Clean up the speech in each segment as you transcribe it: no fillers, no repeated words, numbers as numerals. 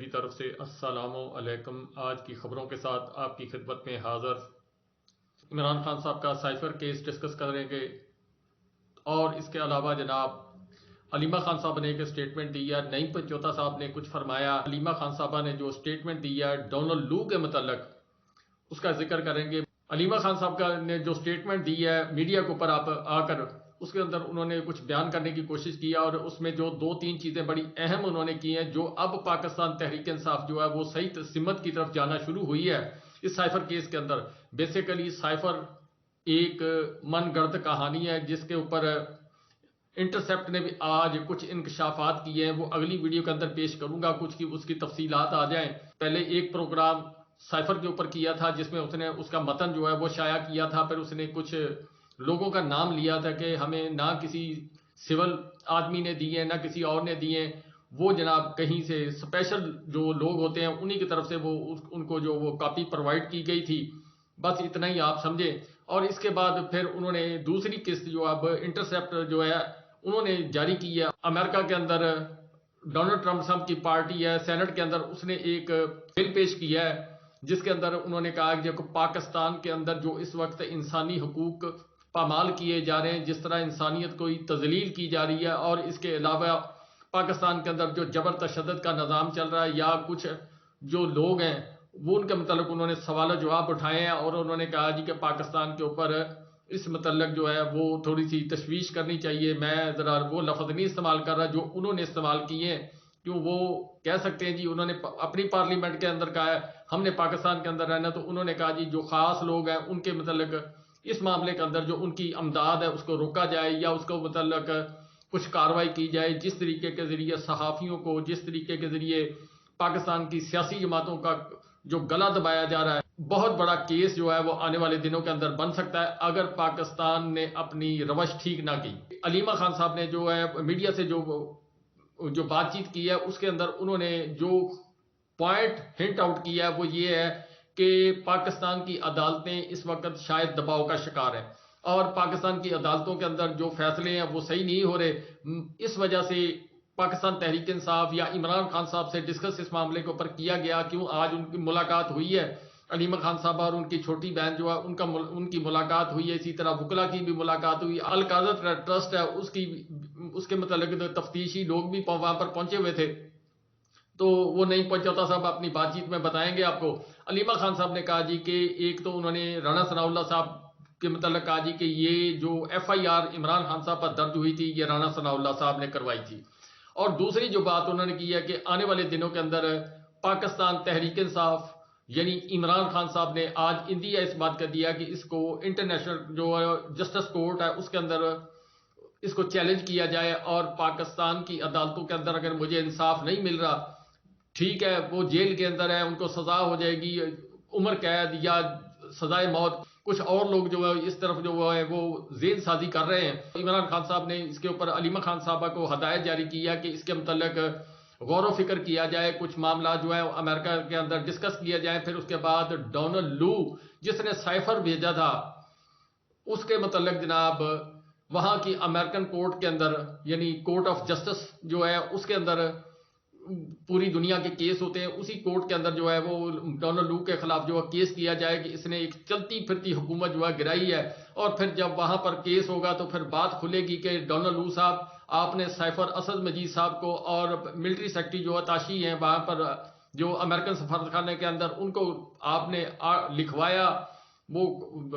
میری طرف سے السلام علیکم۔ آج کی خبروں کے ساتھ آپ کی خدمت میں حاضر۔ عمران خان صاحب کا سائفر کیس ڈسکس کریں گے اور اس کے علاوہ جناب علیمہ خان صاحب نے ایک سٹیٹمنٹ دی ہے، نعیم پنجوتا صاحب نے کچھ فرمایا، علیمہ خان صاحبہ نے جو سٹیٹمنٹ دی ہے ڈونلڈ لو کے متعلق اس کا ذکر کریں گے۔ علیمہ خان صاحب نے جو سٹیٹمنٹ دی ہے میڈیا کے اوپر آ کر اس کے اندر انہوں نے کچھ بیان کرنے کی کوشش کی اور اس میں جو 2-3 چیزیں بڑی اہم انہوں نے کی ہیں جو اب پاکستان تحریک انصاف جو ہے وہ صحیح سمت کی طرف جانا شروع ہوئی ہے اس سائفر کیس کے اندر۔ بیسیکلی سائفر ایک من گڑت کہانی ہے جس کے اوپر انٹرسیپٹ نے بھی آج کچھ انکشافات کیے ہیں، وہ اگلی ویڈیو کے اندر پیش کروں گا، کچھ کی اس کی تفصیلات آ جائیں۔ پہلے ایک پروگرام سائفر کے اوپر کیا تھا جس میں اس نے اس کا متن جو ہے وہ شائع کیا تھا، پھر اس نے کچھ لوگوں کا نام لیا تھا کہ ہمیں نہ کسی سول آدمی نے دیے نہ کسی اور نے دیے، وہ جناب کہیں سے اسپیشل جو لوگ ہوتے ہیں انہی کی طرف سے وہ ان کو جو وہ کاپی پرووائڈ کی گئی تھی، بس اتنا ہی آپ سمجھیں۔ اور اس کے بعد پھر انہوں نے دوسری قسط جو اب انٹرسیپٹ جو ہے انہوں نے جاری کی ہے۔ امریکہ کے اندر ڈونلڈ ٹرمپ صاحب کی پارٹی ہے، سینٹ کے اندر اس نے ایک بل پیش کیا ہے جس کے اندر انہوں نے کہا کہ پاکستان کے اندر جو اس وقت انسانی حقوق پامال کیے جا رہے ہیں، جس طرح انسانیت کو تذلیل کی جا رہی ہے، اور اس کے علاوہ پاکستان کے اندر جو جبر تشدد کا نظام چل رہا ہے یا کچھ جو لوگ ہیں وہ ان کے متعلق انہوں نے سوال و جواب اٹھائے ہیں، اور انہوں نے کہا جی کہ پاکستان کے اوپر اس متعلق جو ہے وہ تھوڑی سی تشویش کرنی چاہیے۔ میں ذرا وہ لفظ نہیں استعمال کر رہا جو انہوں نے استعمال کیے ہیں، کیوں وہ کہہ سکتے ہیں جی انہوں نے اپنی پارلیمنٹ کے اندر کہا ہے ہم نے پاکستان کے اندر رہنا، تو انہوں نے کہا جی جو خاص لوگ ہیں ان کے متعلق اس معاملے کے اندر جو ان کی امداد ہے اس کو روکا جائے یا اس کو متعلق کچھ کارروائی کی جائے، جس طریقے کے ذریعے صحافیوں کو، جس طریقے کے ذریعے پاکستان کی سیاسی جماعتوں کا جو گلا دبایا جا رہا ہے۔ بہت بڑا کیس جو ہے وہ آنے والے دنوں کے اندر بن سکتا ہے اگر پاکستان نے اپنی روش ٹھیک نہ کی۔ علیمہ خان صاحب نے جو ہے میڈیا سے جو بات چیت کی ہے اس کے اندر انہوں نے جو پوائنٹ ہنٹ آؤٹ کیا ہے وہ یہ ہے کہ پاکستان کی عدالتیں اس وقت شاید دباؤ کا شکار ہیں، اور پاکستان کی عدالتوں کے اندر جو فیصلے ہیں وہ صحیح نہیں ہو رہے۔ اس وجہ سے پاکستان تحریک انصاف یا عمران خان صاحب سے ڈسکس اس معاملے کے اوپر کیا گیا، کیوں آج ان کی ملاقات ہوئی ہے علیمہ خان صاحب اور ان کی چھوٹی بہن جو ہے ان کی ملاقات ہوئی ہے، اسی طرح وکلا کی بھی ملاقات ہوئی۔ القاعدہ ٹرسٹ ہے اس کے متعلق تفتیشی لوگ بھی وہاں پر پہنچے ہوئے تھے، تو وہ نعیم پنجوتا صاحب اپنی بات چیت میں بتائیں گے آپ کو۔ علیمہ خان صاحب نے کہا جی کہ ایک تو انہوں نے رانا ثناءاللہ صاحب کے متعلق کہا جی کہ یہ جو FIR عمران خان صاحب پر درج ہوئی تھی یہ رانا ثناءاللہ صاحب نے کروائی تھی، اور دوسری جو بات انہوں نے کی ہے کہ آنے والے دنوں کے اندر پاکستان تحریک انصاف یعنی عمران خان صاحب نے آج انڈیا اس بات کا دیا کہ اس کو انٹرنیشنل جو جسٹس کورٹ ہے اس کے اندر اس کو چیلنج کیا جائے، اور پاکستان کی عدالتوں کے اندر اگر مجھے انصاف نہیں مل رہا، ٹھیک ہے وہ جیل کے اندر ہے، ان کو سزا ہو جائے گی عمر قید یا سزائے موت، کچھ اور لوگ جو ہے اس طرف جو ہے وہ ذہن سازی کر رہے ہیں۔ عمران خان صاحب نے اس کے اوپر علیمہ خان صاحبہ کو ہدایت جاری کی ہے کہ اس کے متعلق غور و فکر کیا جائے، کچھ معاملات جو ہے امریکہ کے اندر ڈسکس کیا جائے، پھر اس کے بعد ڈونلڈ لو جس نے سائفر بھیجا تھا اس کے متعلق جناب وہاں کی امریکن کورٹ کے اندر یعنی کورٹ آف جسٹس جو ہے اس کے اندر پوری دنیا کے کیس ہوتے ہیں، اسی کورٹ کے اندر جو ہے وہ ڈونلڈ لو کے خلاف جو ہے کیس کیا جائے کہ اس نے ایک چلتی پھرتی حکومت جو ہے گرائی ہے، اور پھر جب وہاں پر کیس ہوگا تو پھر بات کھلے گی کہ ڈونلڈ لو صاحب آپ نے سائفر اسد مجید صاحب کو اور ملٹری سیکرٹری جو تاشی ہیں وہاں پر جو امریکن سفارتخانے کے اندر ان کو آپ نے لکھوایا، وہ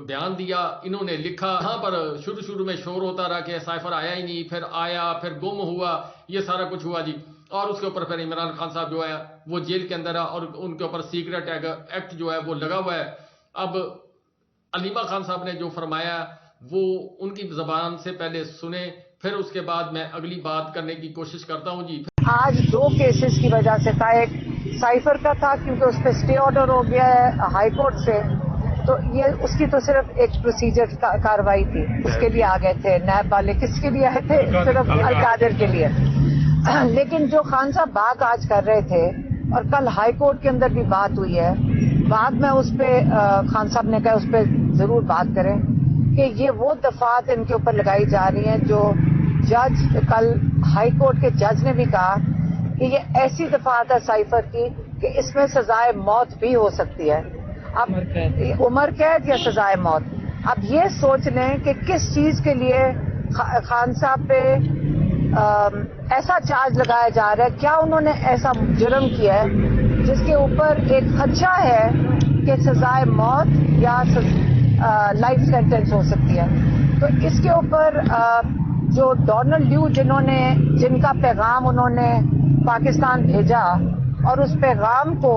بیان دیا، انہوں نے لکھا، یہاں پر شروع میں شور ہوتا رہا کہ سائفر آیا ہی نہیں، پھر آیا، پھر گم ہوا، یہ سارا کچھ ہوا جی، اور اس کے اوپر پھر عمران خان صاحب جو ہے وہ جیل کے اندر ہے اور ان کے اوپر سیکرٹ ایکٹ جو ہے وہ لگا ہوا ہے۔ اب علیمہ خان صاحب نے جو فرمایا وہ ان کی زبان سے پہلے سنیں، پھر اس کے بعد میں اگلی بات کرنے کی کوشش کرتا ہوں جی۔ آج 2 کیسز کی وجہ سے تھا، ایک سائفر کا تھا کیونکہ اس پہ اسٹے آرڈر ہو گیا ہے ہائی کورٹ سے، تو یہ اس کی تو صرف ایک پروسیجر کاروائی تھی، اس کے لیے آ گئے تھے نیب والے، کس کے لیے آئے تھے؟ صرف القادر کے لیے۔ لیکن جو خان صاحب بات آج کر رہے تھے اور کل ہائی کورٹ کے اندر بھی بات ہوئی ہے، بعد میں اس پہ خان صاحب نے کہا اس پہ ضرور بات کریں کہ یہ وہ دفعات ان کے اوپر لگائی جا رہی ہیں جو جج کل ہائی کورٹ کے جج نے بھی کہا کہ یہ ایسی دفعات ہے سائفر کی کہ اس میں سزائے موت بھی ہو سکتی ہے. اب عمر قید یا سزائے موت. اب یہ سوچ لیں کہ کس چیز کے لیے خان صاحب پہ ایسا چارج لگایا جا رہا ہے. کیا انہوں نے ایسا جرم کیا ہے جس کے اوپر ایک خدشہ ہے کہ سزائے موت یا لائف سینٹنس ہو سکتی ہے. تو اس کے اوپر جو ڈونلڈ لیو جن کا پیغام انہوں نے پاکستان بھیجا اور اس پیغام کو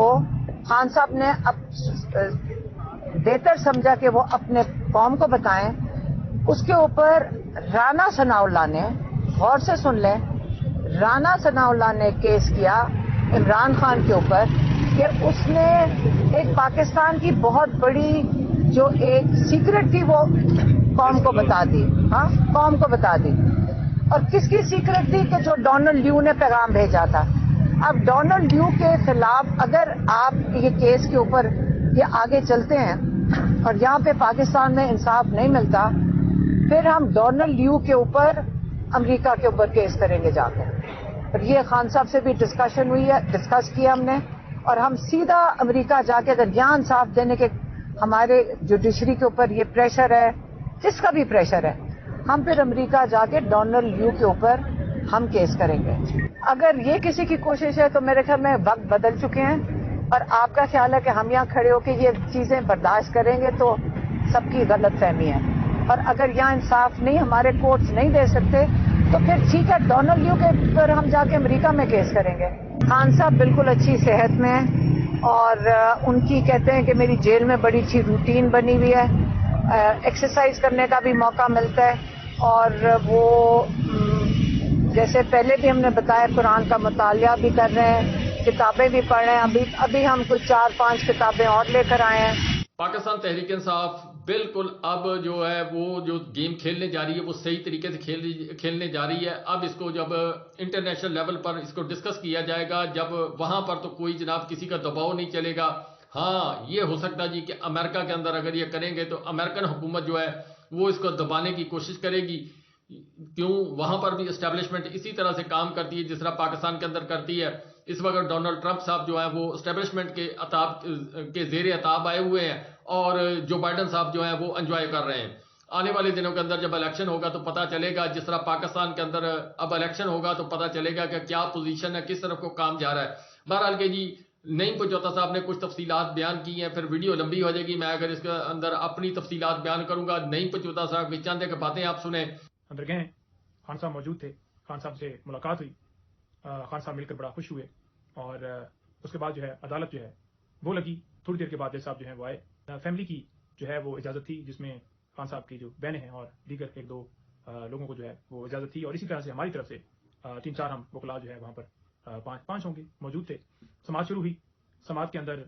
خان صاحب نے بہتر سمجھا کہ وہ اپنے قوم کو بتائیں, اس کے اوپر رانا ثناء اللہ نے, غور سے سن لیں, رانا ثناء اللہ نے کیس کیا عمران خان کے اوپر کہ اس نے ایک پاکستان کی بہت بڑی جو ایک سیکرٹ تھی وہ قوم کو بتا دی. ہاں, قوم کو بتا دی. اور کس کی سیکرٹ تھی کہ جو ڈونلڈ لیو نے پیغام بھیجا تھا. اب ڈونلڈ لیو کے خلاف اگر آپ یہ کیس کے اوپر یہ آگے چلتے ہیں اور یہاں پہ پاکستان میں انصاف نہیں ملتا, پھر ہم ڈونلڈ لیو کے اوپر امریکہ کے اوپر کیس کریں گے جا کر. اور یہ خان صاحب سے بھی ڈسکشن ہوئی ہے, ڈسکس کیا ہم نے, اور ہم سیدھا امریکہ جا کے اگر یہاں انصاف دینے کے ہمارے جوڈیشری کے اوپر یہ پریشر ہے, جس کا بھی پریشر ہے, ہم پھر امریکہ جا کے ڈونلڈ لیو کے اوپر ہم کیس کریں گے. اگر یہ کسی کی کوشش ہے تو میرے خیال میں وقت بدل چکے ہیں, اور آپ کا خیال ہے کہ ہم یہاں کھڑے ہو کے یہ چیزیں برداشت کریں گے تو سب کی غلط فہمی ہے. اور اگر یہاں انصاف نہیں, ہمارے کورٹس نہیں دے سکتے, تو پھر ٹھیک ہے, ڈونلڈ لیو کے اوپر ہم جا کے امریکہ میں کیس کریں گے. خان صاحب بالکل اچھی صحت میں ہیں, اور ان کی کہتے ہیں کہ میری جیل میں بڑی اچھی روٹین بنی ہوئی ہے, ایکسرسائز کرنے کا بھی موقع ملتا ہے, اور وہ جیسے پہلے بھی ہم نے بتایا قرآن کا مطالعہ بھی کر رہے ہیں, کتابیں بھی پڑھ رہے ہیں. ابھی ہم کچھ 4-5 کتابیں اور لے کر آئے ہیں. پاکستان تحریک انصاف بالکل اب جو ہے وہ جو گیم کھیلنے جا رہی ہے وہ صحیح طریقے سے کھیلنے جا رہی ہے. اب اس کو جب انٹرنیشنل لیول پر اس کو ڈسکس کیا جائے گا, جب وہاں پر تو کوئی جناب کسی کا دباؤ نہیں چلے گا. ہاں یہ ہو سکتا جی کہ امریکہ کے اندر اگر یہ کریں گے تو امریکن حکومت جو ہے وہ اس کو دبانے کی کوشش کرے گی. کیوں, وہاں پر بھی اسٹیبلشمنٹ اسی طرح سے کام کرتی ہے جس طرح پاکستان کے اندر کرتی ہے. اس وقت ڈونلڈ ٹرمپ صاحب جو ہیں وہ اسٹیبلشمنٹ کے عطاب کے زیر عطاب آئے ہوئے ہیں, اور جو بائیڈن صاحب جو ہیں وہ انجوائے کر رہے ہیں. آنے والے دنوں کے اندر جب الیکشن ہوگا تو پتہ چلے گا, جس طرح پاکستان کے اندر اب الیکشن ہوگا تو پتہ چلے گا کہ کیا پوزیشن ہے, کس طرف کو کام جا رہا ہے. بہرحال کہ جی نعیم پنجوتا صاحب نے کچھ تفصیلات بیان کی ہیں, پھر ویڈیو لمبی ہو جائے گی, میں اگر اس کے اندر اپنی تفصیلات بیان کروں گا. نعیم پنجوتا صاحب کی چند ایک باتیں آپ سنیں. اندر گئے, خان صاحب موجود تھے, خان صاحب سے ملاقات ہوئی, خان صاحب مل کر بڑا خوش ہوئے, اور اس کے بعد جو ہے عدالت جو ہے وہ لگی. تھوڑی دیر کے بعد صاحب جو ہے وہ آئے. فیملی کی جو ہے وہ اجازت تھی, جس میں خان صاحب کی جو بہنیں ہیں اور دیگر 1-2 لوگوں کو جو ہے وہ اجازت تھی, اور اسی طرح سے ہماری طرف سے 3-4 ہم وکلا جو ہے وہاں پر 5 ہوں گے موجود تھے. سماعت شروع ہوئی. سماعت کے اندر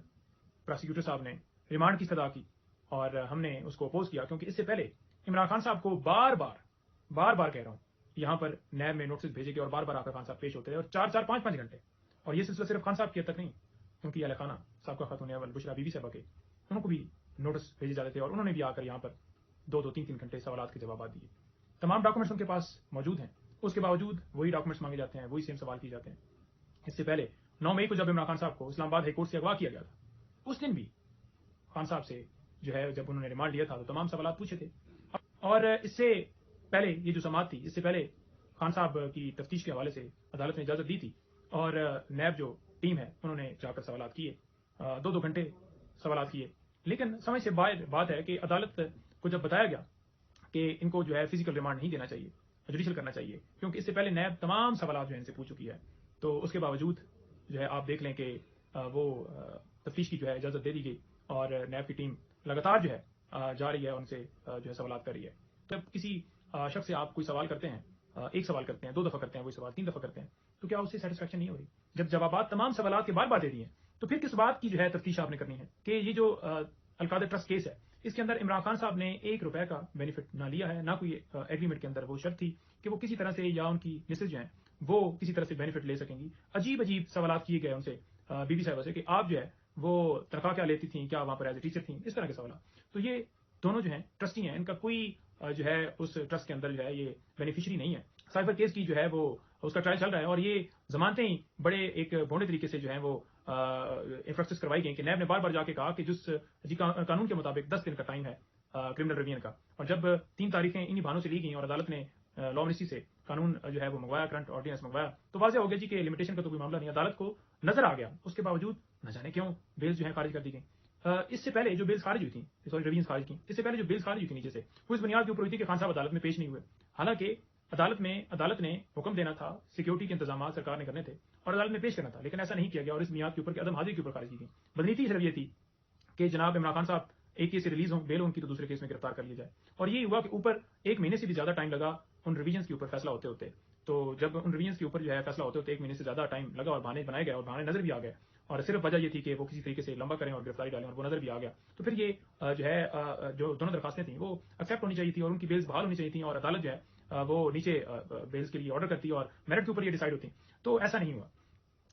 پروسیکیوٹر صاحب نے ریمانڈ کی استدعا کی, اور ہم نے اس کو اپوز کیا, کیونکہ اس سے پہلے عمران خان صاحب کو بار بار کہہ رہا ہوں, یہاں پر نیب میں نوٹس بھیجے گئے اور بار آ کر خان صاحب پیش ہوتے رہے, اور 4-5 گھنٹے. اور یہ سلسلہ صرف خان صاحب کی حد تک نہیں, کیونکہ اہل خانہ صاحب کا خاتون البشرا بی بی صاحبہ کے, انہوں کو بھی نوٹس بھیجے جاتے تھے, اور انہوں نے بھی آ کر یہاں پر 2-3 گھنٹے سوالات کے جوابات دیے. تمام ڈاکومنٹس ان کے پاس موجود ہیں, اس کے باوجود وہی ڈاکومنٹس مانگے جاتے ہیں, وہی سیم سوال کیے جاتے ہیں. اس سے پہلے 9 مئی کو جب عمران خان صاحب کو اسلام آباد ہائی کورٹ سے اغوا کیا گیا تھا, اس دن بھی خان صاحب سے جو ہے جب انہوں نے ریمانڈ لیا تھا تو تمام سوالات پوچھے تھے. اور اس سے پہلے یہ جو سماعت تھی, اس سے پہلے خان صاحب کی تفتیش کے حوالے سے عدالت نے اجازت دی تھی, اور نیب جو ٹیم ہے انہوں نے جا کر سوالات کیے, 2 گھنٹے سوالات کیے. لیکن سمجھ سے باہر بات ہے کہ عدالت کو جب بتایا گیا کہ ان کو جو ہے فزیکل ریمانڈ نہیں دینا چاہیے, جوڈیشل کرنا چاہیے, کیونکہ اس سے پہلے نیب تمام سوالات جو ہے ان سے پوچھ چکی ہے, تو اس کے باوجود جو ہے آپ دیکھ لیں کہ وہ تفتیش کی جو ہے اجازت دے دی گئی, اور نیب کی ٹیم لگاتار جو ہے جا رہی ہے, ان سے جو ہے سوالات کر رہی ہے. جب کسی شخص سے آپ کوئی سوال کرتے ہیں, 1 سوال کرتے ہیں, 2 دفعہ کرتے ہیں, وہی سوال 3 دفعہ کرتے ہیں, تو کیا اس سے سیٹسفیکشن نہیں ہو رہی؟ جب جوابات تمام سوالات کے بار دے دیے ہیں, تو پھر کس بات کی جو ہے تفتیش آپ نے کرنی ہے؟ کہ یہ جو القادر ٹرسٹ کیس ہے, اس کے اندر عمران خان صاحب نے 1 روپے کا بینیفٹ نہ لیا ہے, نہ کوئی ایگریمنٹ کے اندر وہ شرط تھی کہ وہ کسی طرح سے یا ان کی مسز جو ہیں وہ کسی طرح سے بینیفٹ لے سکیں گی. عجیب سوالات کیے گئے ان سے, بی بی صاحبہ سے, کہ آپ جو ہے وہ تنخواہ کیا لیتی تھیں, کیا وہاں پر ایز اے ٹیچر تھیں, اس طرح کے سوالات. تو یہ دونوں جو ہیں ٹرسٹی ہیں, ان کا کوئی جو ہے اس ٹرسٹ کے اندر جو ہے یہ بینیفیشری نہیں ہے. سائفر کیس کی جو ہے وہ اس کا ٹرائل چل رہا ہے، اور یہ ضمانتیں ہی بڑے ایک بھونڈے طریقے سے جو ہیں وہ انفراسٹرکچر کروائی گئی کہ نیب نے بار بار جا کے کہا کہ جس قانون کے مطابق 10 دن کا ٹائم ہے کرمنل ریویژن کا، اور جب 3 تاریخیں انہی بہانوں سے لی گئیں اور عدالت نے لا منسٹری سے قانون جو ہے وہ منگوایا، کرنٹ آرڈیننس منگوایا، تو واضح ہو گیا جی کہ لمیٹیشن کا تو کوئی معاملہ نہیں، عدالت کو نظر آ گیا، اس کے باوجود نہ جانے کیوں بیل جو ہے خارج کر دی گئی۔ اس سے پہلے جو بیلز خارج ہوئی تھیں، سوری ریویژن خارج کی، اس سے پہلے جو بیلز خارج ہوئی تھی نیچے سے، وہ اس بنیاد کے اوپر ہوئی تھی کہ خان صاحب عدالت میں پیش نہیں ہوئے، حالانکہ عدالت نے حکم دینا تھا، سیکیورٹی کے انتظامات سرکار نے کرنے تھے اور عدالت میں پیش کرنا تھا، لیکن ایسا نہیں کیا گیا اور اس بنیاد کے اوپر کہ عدم حاضری کے اوپر خارج کی گئی۔ بدنیتی صرف یہ تھی کہ جناب عمران خان صاحب ایک کیس سے ریلیز ہوں، بیل ان کی تو دوسرے کیس میں گرفتار کر لیا جائے، اور یہ ہوا کہ اوپر 1 مہینے سے بھی زیادہ ٹائم لگا ان ریویژنس کے اوپر فیصلہ ہوتے ہوتے۔ تو جب ان ریویژنس کے اوپر جو ہے فیصلہ ہوتے ہوتے 1 مہینے سے زیادہ ٹائم لگا اور بہانے بنائے گئے اور بہانے نظر بھی آ گئے، اور صرف وجہ یہ تھی کہ وہ کسی طریقے سے لمبا کریں اور گرفتاری ڈالیں، اور وہ نظر بھی آ گیا، تو پھر یہ جو ہے جو دونوں درخواستیں تھیں وہ ایکسیپٹ ہونی چاہیے تھی اور ان کی بیلز بحال ہونی چاہیے تھیں، اور عدالت جو ہے وہ نیچے بیلز کے لیے آرڈر کرتی اور میرٹ کے اوپر یہ ڈیسائیڈ ہوتی، تو ایسا نہیں ہوا۔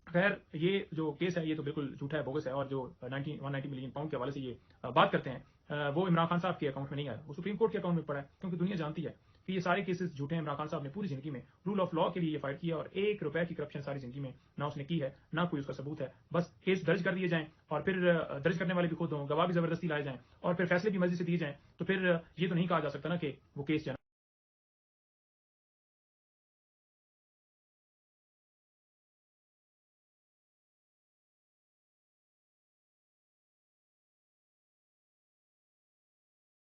خیر یہ جو کیس ہے یہ تو بالکل جھوٹا ہے، بوگس ہے، اور جو 190 ملین پاؤنڈ کے حوالے سے یہ بات کرتے ہیں وہ عمران خان صاحب کے اکاؤنٹ میں نہیں آیا، وہ سپریم کورٹ کے اکاؤنٹ میں پڑا ہے، کیونکہ دنیا جانتی ہے کہ یہ سارے کیسز جھوٹے ہیں۔ عمران خان صاحب نے پوری زندگی میں رول آف لا کے لیے یہ فائٹ کیا، اور 1 روپے کی کرپشن ساری زندگی میں نہ اس نے کی ہے، نہ کوئی اس کا ثبوت ہے، بس کیس درج کر دیے جائیں اور پھر درج کرنے والے بھی خود ہوں، گواہ بھی زبردستی لائے جائیں اور پھر فیصلے بھی مرضی سے دیے جائیں، تو پھر یہ تو نہیں کہا جا سکتا نا کہ وہ کیس